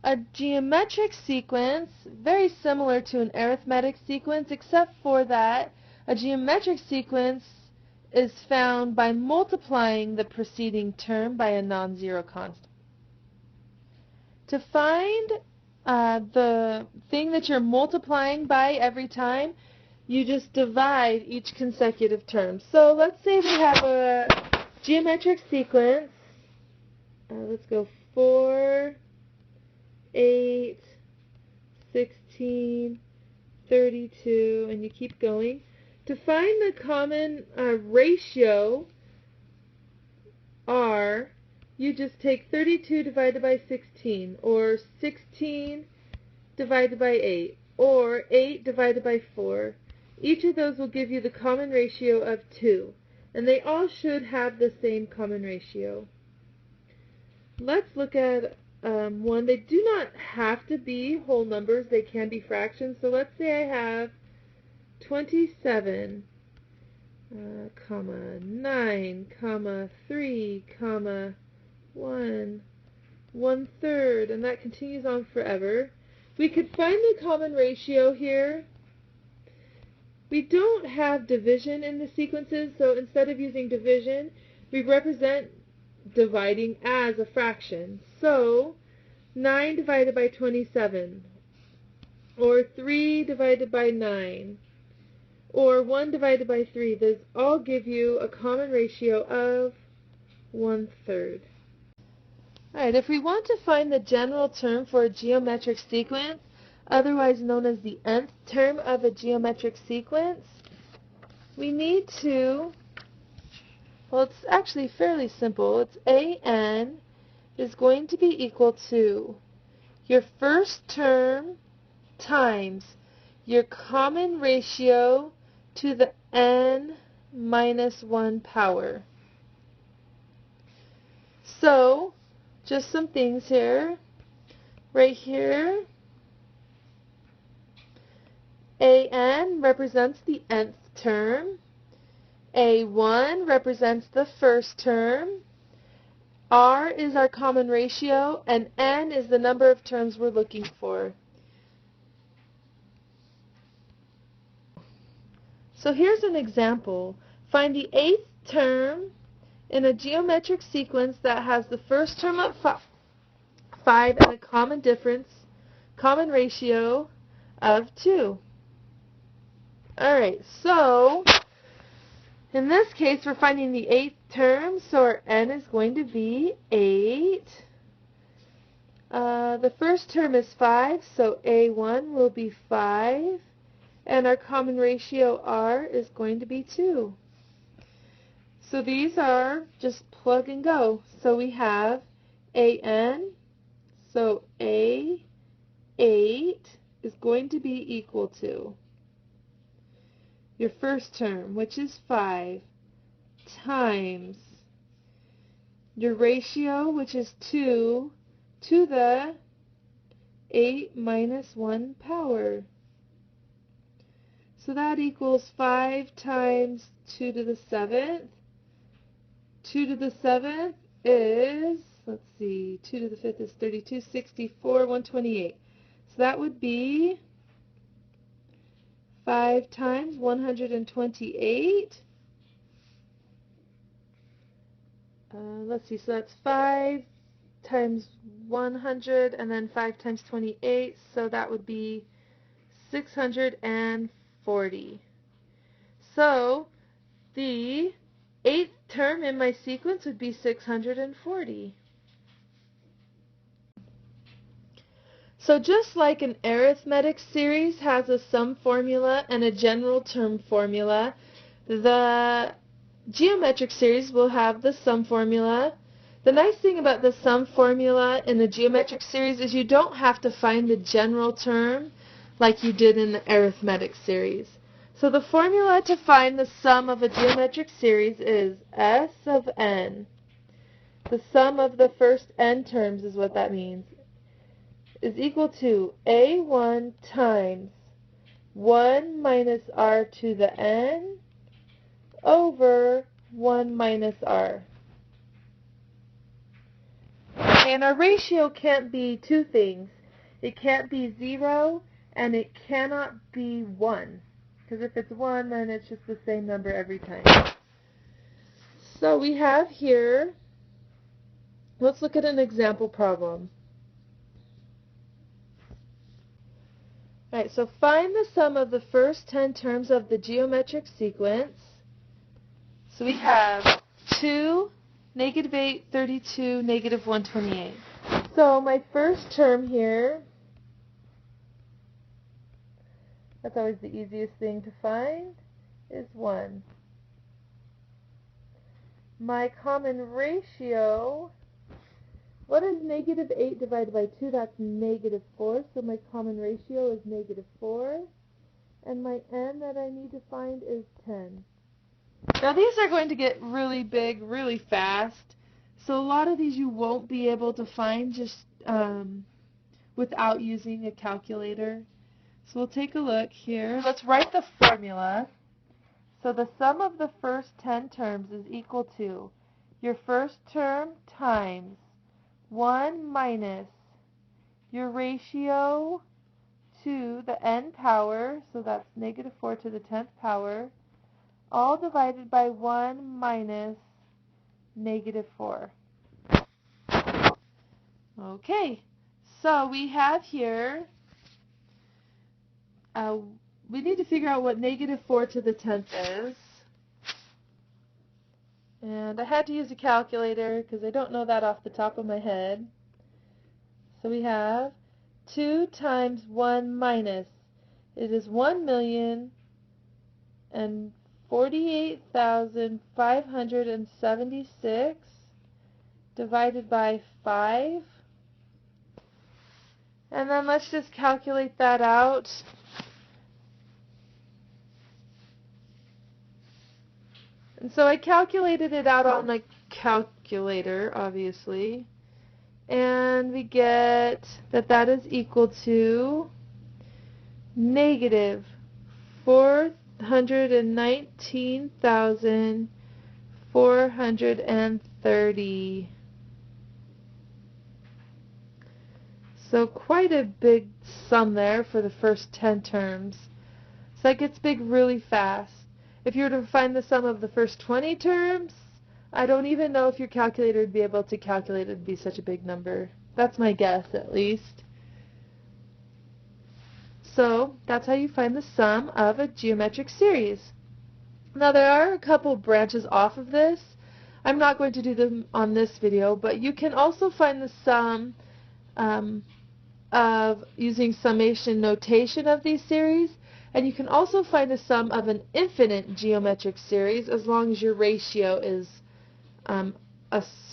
A geometric sequence, very similar to an arithmetic sequence, except for that a geometric sequence is found by multiplying the preceding term by a non-zero constant. To find the thing that you're multiplying by every time, you just divide each consecutive term. So let's say we have a geometric sequence. Let's go 4, 8, 16, 32, and you keep going. To find the common ratio, r, you just take 32 divided by 16, or 16 divided by 8, or 8 divided by 4. Each of those will give you the common ratio of 2, and they all should have the same common ratio. Let's look at one. They do not have to be whole numbers, they can be fractions. So let's say I have 27, 9, 3, 1, 1/3, and that continues on forever. We could find the common ratio here. We don't have division in the sequences, so instead of using division, we represent dividing as a fraction. So 9 divided by 27, or 3 divided by 9, or 1 divided by 3, those all give you a common ratio of 1/3. Alright, if we want to find the general term for a geometric sequence, otherwise known as the nth term of a geometric sequence, we need to, well, it's actually fairly simple. It's an is going to be equal to your first term times your common ratio to the n minus 1 power. So, just some things here. Right here, an represents the nth term, a1 represents the first term, r is our common ratio, and n is the number of terms we're looking for. So here's an example. Find the 8th term in a geometric sequence that has the first term of 5 and a common ratio of 2. Alright, so in this case we're finding the 8th term, so our n is going to be 8. The first term is 5, so a1 will be 5, and our common ratio r is going to be 2. So these are just plug and go. So we have an, so a8 is going to be equal to your first term, which is 5, times your ratio, which is 2, to the 8 minus 1 power. So that equals 5 times 2 to the 7th. 2 to the 7th is, let's see, 2 to the 5th is 32, 64, 128. So that would be 5 times 128. Let's see, so that's 5 times 100, and then 5 times 28, so that would be 640. So the 8th term in my sequence would be 640. So just like an arithmetic series has a sum formula and a general term formula, the geometric series will have the sum formula. The nice thing about the sum formula in the geometric series is you don't have to find the general term like you did in the arithmetic series. So the formula to find the sum of a geometric series is S of n. The sum of the first n terms is what that means, is equal to a1 times 1 minus r to the n over 1 minus r. Okay, and our ratio can't be two things. It can't be 0 and it cannot be 1. Because if it's 1, then it's just the same number every time. So we have here, let's look at an example problem. Alright, so find the sum of the first 10 terms of the geometric sequence. So we have 2, -8, 32, -128. So my first term here, that's always the easiest thing to find, is 1. My common ratio, what is -8 divided by 2? That's -4, so my common ratio is -4. And my n that I need to find is 10. Now these are going to get really big really fast, so a lot of these you won't be able to find just without using a calculator. So we'll take a look here. Let's write the formula. So the sum of the first 10 terms is equal to your first term times 1 minus your ratio to the n power, so that's -4 to the 10th power, all divided by 1 minus -4. Okay, so we have here, we need to figure out what -4 to the 10th is. And I had to use a calculator because I don't know that off the top of my head. So we have 2 times 1 minus, it is 1,048,576 divided by 5. And then let's just calculate that out. And so I calculated it out on my calculator, obviously. And we get that that is equal to -419,430. So quite a big sum there for the first 10 terms. So that gets big really fast. If you were to find the sum of the first 20 terms, I don't even know if your calculator would be able to calculate it to be such a big number. That's my guess, at least. So that's how you find the sum of a geometric series. Now there are a couple branches off of this. I'm not going to do them on this video, but you can also find the sum of using summation notation of these series, and you can also find the sum of an infinite geometric series as long as your ratio is a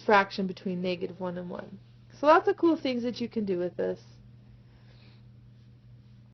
fraction between -1 and 1. So lots of cool things that you can do with this.